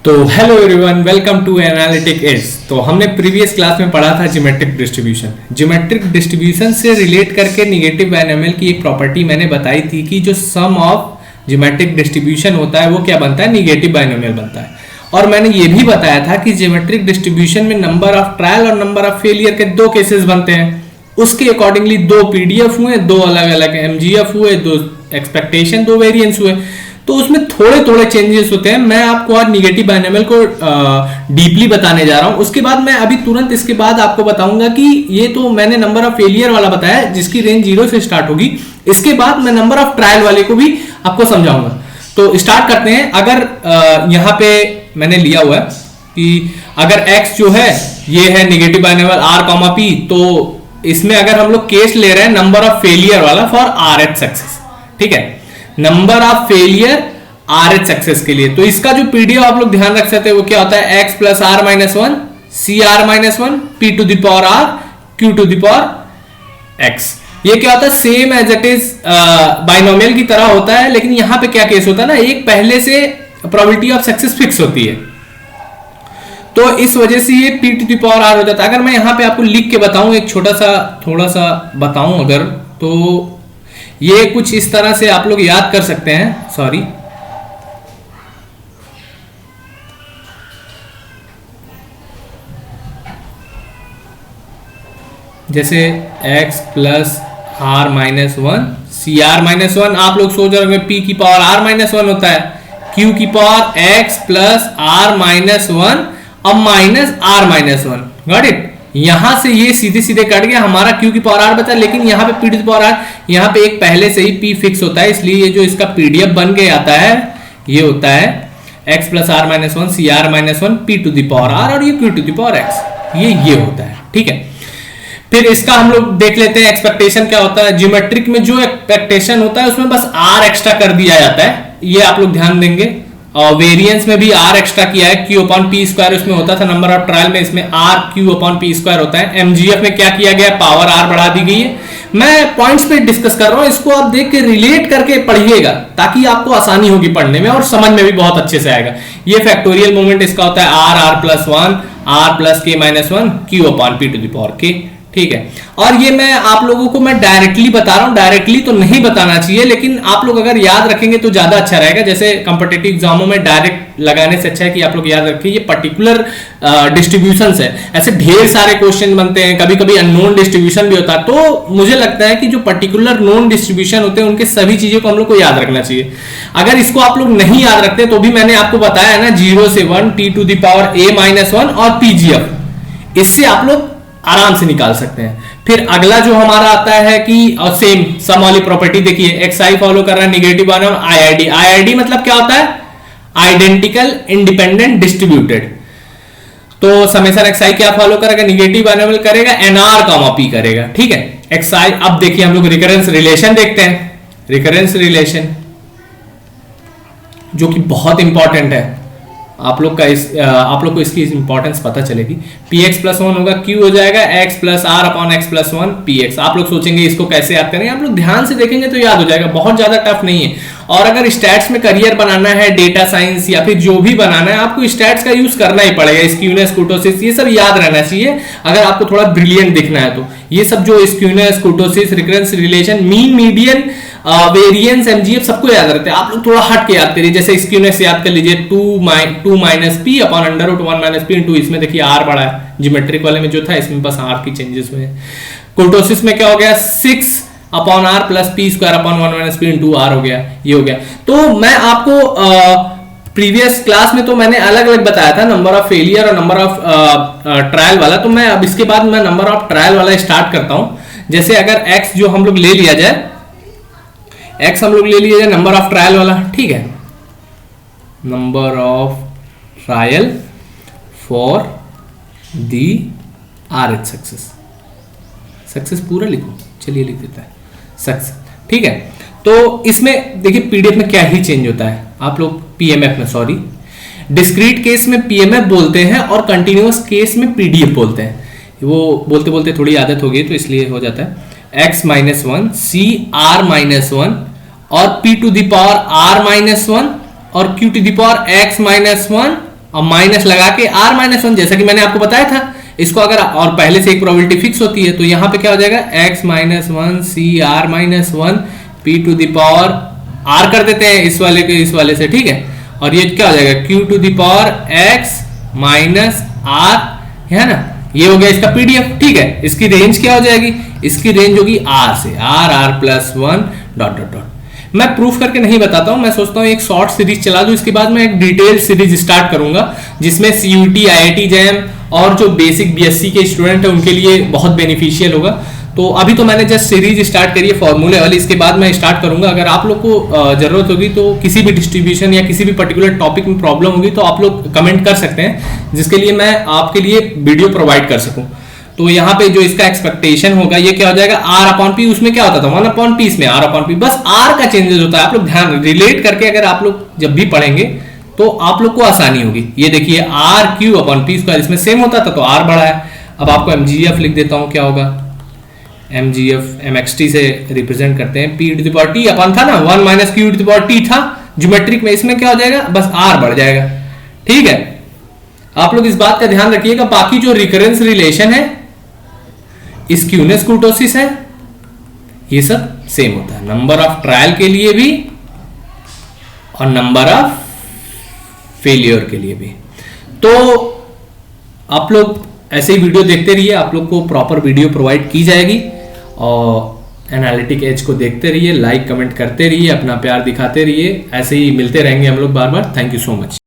तो hello everyone, welcome to Analytic Edge. तो हमने प्रीवियस क्लास में पढ़ा था ज्योमेट्रिक डिस्ट्रीब्यूशन। ज्योमेट्रिक डिस्ट्रीब्यूशन से रिलेट करके नेगेटिव बायनोमियल की एक प्रॉपर्टी मैंने बताई थी कि जो सम ऑफ ज्योमेट्रिक डिस्ट्रीब्यूशन होता है वो क्या बनता है, नेगेटिव बायनोमियल बनता है। और मैंने ये भी बताया था कि ज्योमेट्रिक डिस्ट्रीब्यूशन में नंबर ऑफ ट्रायल और नंबर ऑफ फेलियर के दो केसेस बनते हैं। उसके अकॉर्डिंगली दो पीडीएफ हुए, दो अलग अलग एमजीएफ हुए, दो एक्सपेक्टेशन, दो वेरिएंस हुए। तो उसमें थोड़े थोड़े चेंजेस होते हैं। मैं आपको आज निगेटिव बायनोमियल को डीपली बताने जा रहा हूं। उसके बाद मैं अभी तुरंत इसके बाद आपको बताऊंगा कि ये तो मैंने नंबर ऑफ फेलियर वाला बताया जिसकी रेंज 0 से स्टार्ट होगी। इसके बाद मैं नंबर ऑफ ट्रायल वाले को भी आपको समझाऊंगा। तो स्टार्ट करते हैं। अगर यहां पे मैंने लिया हुआ है कि अगर x जो है ये है निगेटिव बायनोमियल r, p, तो इसमें अगर हम लोग केस ले रहे हैं नंबर ऑफ फेलियर वाला फॉर rh सक्सेस, ठीक है, number of failure RH success के लिए। तो इसका जो पीडीएफ आप लोग ध्यान रख सकते हैं वो क्या होता है, x plus r minus one, C R minus one, P to the power r, q to the power x। ये क्या होता है, same as it is binomial की तरह होता है। लेकिन यहां पे क्या केस होता है ना, एक पहले से प्रोबेबिलिटी ऑफ सक्सेस फिक्स होती है, तो इस वजह से ये p to the power r हो जाता है। अगर मैं यहां पे आपको लिख के बताऊं, एक छोटा सा थोड़ा सा बताऊं अगर, तो ये कुछ इस तरह से आप लोग याद कर सकते हैं। सॉरी, जैसे x plus R minus one, C R minus one, आप लोग सोच रहे होंगे p की पावर r माइनस वन होता है, q की power x plus R minus one अब minus r minus one. Got it. यहां से ये सीधे सीधे कट गया, हमारा q की पावर r बचा। लेकिन यहां पे p to the power r, यहां पे एक पहले से ही p फिक्स होता है, इसलिए ये जो इसका पीडीएफ बन के आता है ये होता है x plus R minus one, C R minus one, P to the power r, और ये q to the power x, ये होता है। ठीक है, फिर इसका हम लोग देख लेते हैं एक्सपेक्टेशन क्या होता है। ज्योमेट्रिक में जो एक्सपेक्टेशन होता है उसमें बस r एक्स्ट्रा कर दिया जाता है, ये आप लोग ध्यान देंगे। और वेरिएंस में भी r एक्स्ट्रा किया है, q अपॉन पी स्क्वायर उसमें होता था, नंबर ऑफ ट्रायल में इसमें r q upon P square होता है। एमजीएफ में क्या किया गया, पावर r बढ़ा दी गई है। मैं पॉइंट्स पे डिस्कस कर रहा हूं, इसको आप देख के रिलेट करके पढ़िएगा ताकि आपको आसानी होगी पढ़ने में और समझ में भी बहुत अच्छे से आएगा। ये फैक्टोरियल मूवमेंट इसका होता है r plus one, r plus k minus one, q upon P to the power k। ठीक है, और ये मैं आप लोगों को मैं डायरेक्टली बता रहा हूं, डायरेक्टली तो नहीं बताना चाहिए, लेकिन आप लोग अगर याद रखेंगे तो ज्यादा अच्छा रहेगा। जैसे कॉम्पिटिटिव एग्जामों में डायरेक्ट लगाने से अच्छा है कि आप लोग याद रखें ये पर्टिकुलर डिस्ट्रीब्यूशन है। ऐसे ढेर सारे क्वेश्चन बनते हैं, कभी कभी अननोन डिस्ट्रीब्यूशन भी होता है। तो मुझे लगता है कि जो पर्टिकुलर नोन डिस्ट्रीब्यूशन होते हैं उनके सभी चीजों को हम लोग को याद रखना चाहिए। अगर इसको आप लोग नहीं याद रखते तो भी मैंने आपको बताया है ना, 0 से 1, T to the power a minus one और pgf, इससे आप लोग आराम से निकाल सकते हैं। फिर अगला जो हमारा आता है कि और सेम सम वाली प्रॉपर्टी देखिए, xi फॉलो कर रहा है निगेटिव बायनोमियल आईआईडी। आईआईडी मतलब क्या होता है, आइडेंटिकल इंडिपेंडेंट डिस्ट्रीब्यूटेड। तो समेशन xi क्या फॉलो करेगा, निगेटिव बायनोमियल करेगा, nr, p करेगा। ठीक है, xi। अब देखिए हम लोग रिकरेंस रिलेशन देखते हैं। रिकरेंस रिलेशन जो कि बहुत इंपॉर्टेंट है, आप लोग को इसकी इंपॉर्टेंस पता चलेगी। px प्लस वन होगा, q हो जाएगा x plus R upon x plus one px। आप लोग सोचेंगे इसको कैसे याद करेंगे, आप लोग ध्यान से देखेंगे तो याद हो जाएगा, बहुत ज्यादा टफ नहीं है। और अगर स्टैट्स में करियर बनाना है, डेटा साइंस या फिर जो भी बनाना है, आपको स्टैट्स का यूज करना ही पड़ेगा। स्क्यूनेस, कुर्टोसिस, ये सब याद रहना चाहिए अगर आपको थोड़ा ब्रिलियंट दिखना है। तो ये सब जो skewness, कुर्टोसिस, recurrence relation, mean, median, variance, MGF सबको याद रहते हैं। आप लोग थोड़ा हट के याद करिए। जैसे स्क्यूनेस याद कर लीजिए, 2 minus P upon under root 1 minus P into, इसमें देखिए आर बढ़ा है, ज्योमेट्रिक वाले में जो था इसमें बस आर की चेंजेस हुए हैं। कुर्टोसिस में क्या हो गया, 6 upon R plus P square upon 1 minus P into R हो गया, ये हो गया। तो मैं आपको प्रीवियस क्लास में तो मैंने अलग अलग बताया था नंबर ऑफ फेलियर और नंबर ऑफ ट्रायल वाला। तो मैं अब इसके बाद मैं नंबर ऑफ ट्रायल वाला स्टार्ट करता हूं। जैसे अगर x जो हम लोग ले लिया जाए, x हम लोग ले लिया जाए नंबर ऑफ ट्रायल वाला, ठीक है, number of trial for the RH success. Success पूरा लिखो, चलिए लिख देता है सक्सेस। ठीक है, तो इसमें देखिए पीडीएफ में क्या ही चेंज होता है, आप लोग पीएमएफ में, सॉरी, डिस्क्रीट केस में पीएमएफ बोलते हैं और कंटिन्यूअस केस में पीडीएफ बोलते हैं। वो बोलते बोलते थोड़ी आदत हो गई तो इसलिए हो जाता है। x minus one, C R minus one और p to the power r minus one और q to the power x minus one और माइनस लगा के r-1, जैसा कि मैंने आपको बताया था इसको अगर, और पहले से एक प्रोबेबिलिटी फिक्स होती है, तो यहाँ पे क्या हो जाएगा x-1 CR-1 p to the power r कर देते हैं इस वाले के इस वाले से, ठीक है। और ये क्या हो जाएगा q to the power x minus r, है ना, ये हो गया इसका पीडीएफ, ठीक है। इसकी रेंज क्या हो जाएगी, इसकी रेंज होगी r से r+1 ... मैं प्रूफ करके नहीं बताता हूं, मैं सोचता हूं एक शॉर्ट सीरीज चला दूं, इसके बाद मैं एक डिटेल सीरीज स्टार्ट करूंगा जिसमें सीयूटी, आईआईटी जैम और जो बेसिक बीएससी के स्टूडेंट है उनके लिए बहुत बेनिफिशियल होगा। तो अभी तो मैंने जस्ट सीरीज स्टार्ट करी है फॉर्मूले वाली, इसके बाद मैं स्टार्ट करूंगा। अगर आप लोग को जरूरत होगी तो किसी भी डिस्ट्रीब्यूशन या किसी भी पर्टिकुलर टॉपिक में प्रॉब्लम होगी तो आप लोग कमेंट कर सकते हैं, जिसके लिए मैं आपके लिए वीडियो प्रोवाइड कर सकूं। तो यहाँ पे जो इसका एक्सपेक्टेशन होगा ये क्या हो जाएगा r/p, उसमें क्या होता था 1/p, इसमें r/p, बस r का चेंजेस होता है। आप लोग ध्यान रिलेट करके अगर आप लोग जब भी पढ़ेंगे तो आप लोग को आसानी होगी। ये देखिए r³/p², इसमें सेम होता था तो r बढ़ा है। अब आपको mgf लिख देता हूं, क्या होगा mgf mxt से रिप्रेजेंट करते हैं, p⁻t अपन था ना 1 - q⁻t था ज्योमेट्रिक में, इसमें क्या हो जाएगा बस r बढ़ जाएगा, ठीक है। आप लोग इस बात का ध्यान रखिएगा। बाकी जो रिकरेंस रिलेशन है, स्क्यूनेस कुर्टोसिस है, ये सब सेम होता है नंबर ऑफ ट्रायल के लिए भी और नंबर ऑफ फेलियर के लिए भी। तो आप लोग ऐसे ही वीडियो देखते रहिए, आप लोग को प्रॉपर वीडियो प्रोवाइड की जाएगी। और एनालिटिक एज को देखते रहिए, लाइक कमेंट करते रहिए, अपना प्यार दिखाते रहिए, ऐसे ही मिलते रहेंगे हम लोग बार बार। Thank you so much.